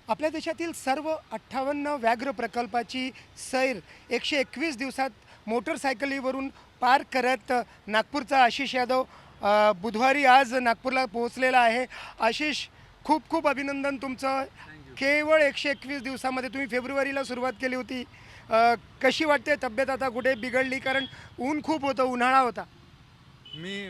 आपल्या देशातील सर्व 58 व्याघ्र प्रकल्पाची सैर 121 दिवसात मोटरसायकलीवरून पार करत नागपूरचा आशिष यादव बुधवारी आज नागपूरला पोहोचलेला आहे. आशिष, खूप खूप अभिनंदन तुमचं. केवळ 121 दिवसामध्ये तुम्ही फेब्रुवारीला सुरुवात केली होती. कशी वाटते तब्येत आता? कुठे बिघडली? कारण ऊन खूप होतं, उन्हाळा होता.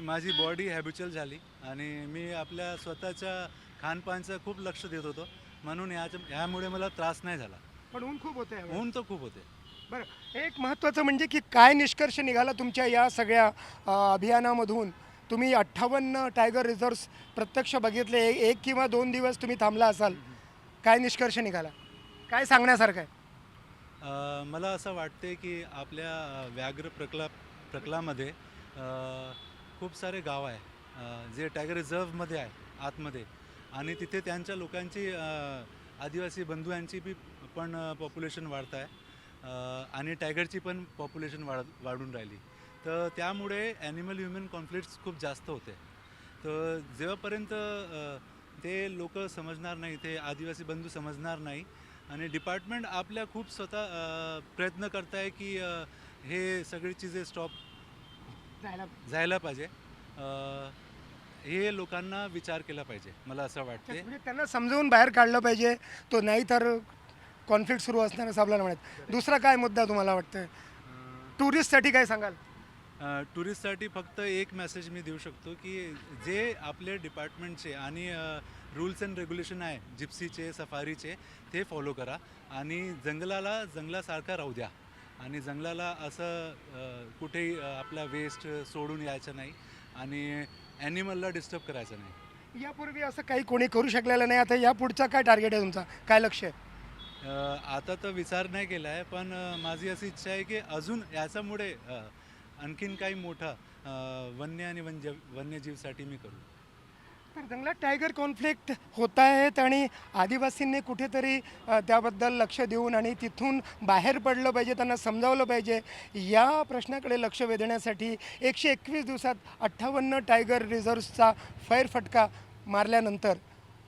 माझी बॉडी हॅबिच्युअल झाली आणि मी आपल्या स्वतःच्या खानपानचं खूप लक्ष देत होतो, म्हणून यामुळे मला त्रास नाही झाला. पण ऊन खूप होतं. ऊन तर खूप होते. बरं, एक महत्त्वाचं म्हणजे की काय निष्कर्ष निघाला तुमच्या या सगळ्या अभियानामधून? तुम्ही 58 टायगर रिझर्व्स प्रत्यक्ष बघितले. एक किंवा 2 दिवस तुम्ही थांबला असाल. काय निष्कर्ष निघाला? काय सांगण्यासारखं आहे? मला असं वाटते की आपल्या व्याघ्र प्रकल्पामध्ये खूप सारे गाव आहे जे टायगर रिझर्वमध्ये आहे आतमध्ये, आणि तिथे त्यांच्या लोकांची आदिवासी बंधूंची पण पॉप्युलेशन वाढत आहे आणि टायगरची पण पॉप्युलेशन वाढून राहिली. तर त्यामुळे ॲनिमल ह्युमन कॉन्फ्लिक्ट्स खूप जास्त होते. तर जेव्हापर्यंत ते लोक समजणार नाही, ते आदिवासी बंधू समजणार नाही, आणि डिपार्टमेंट आपल्या खूप स्वतः प्रयत्न करत आहे की हे सगळी चीजे स्टॉप जायला पाहिजे. हे लोकांना विचार केला पाहिजे, मला असं वाटते. म्हणजे त्यांना समजावून बाहेर काढलं पाहिजे. तो नाही तर कॉन्फ्लिक्ट सुरू असणार असं आपल्याला म्हणत. दुसरा काय मुद्दा तुम्हाला वाटतं? टुरिस्टसाठी काय सांगाल? टुरिस्टसाठी फक्त एक मेसेज मी देऊ शकतो की जे आपले डिपार्टमेंटचे आणि रूल्स अँड रेग्युलेशन आहे जिप्सीचे, सफारीचे, ते फॉलो करा आणि जंगलासारखा राहू द्या. आणि जंगलाला असं कुठेही आपला वेस्ट सोडून यायचं नाही आणि ॲनिमलला डिस्टर्ब करायचं नाही. यापूर्वी असं काही कोणी करू शकलेलं नाही. आता या पुढचा काय टार्गेट आहे तुमचा? काय लक्ष आहे? आता तर विचार नाही केला आहे, पण माझी अशी इच्छा आहे की अजून याच्यामुळे आणखीन काही मोठा वन्य आणि वन्यजीवसाठी मी करू. तर जंगलात टायगर कॉन्फ्लिक्ट होत आहेत आणि आदिवासींनी कुठेतरी त्याबद्दल लक्ष देऊन आणि तिथून बाहेर पडलं पाहिजे, त्यांना समजावलं पाहिजे. या प्रश्नाकडे लक्ष वेधण्यासाठी 121 दिवसात 58 टायगर रिझर्व्सचा फैरफटका मारल्यानंतर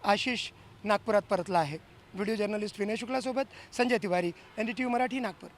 आशिष नागपुरात परतला आहे. व्हिडिओ जर्नलिस्ट विनय शुक्लासोबत संजय तिवारी, NDTV मराठी, नागपूर.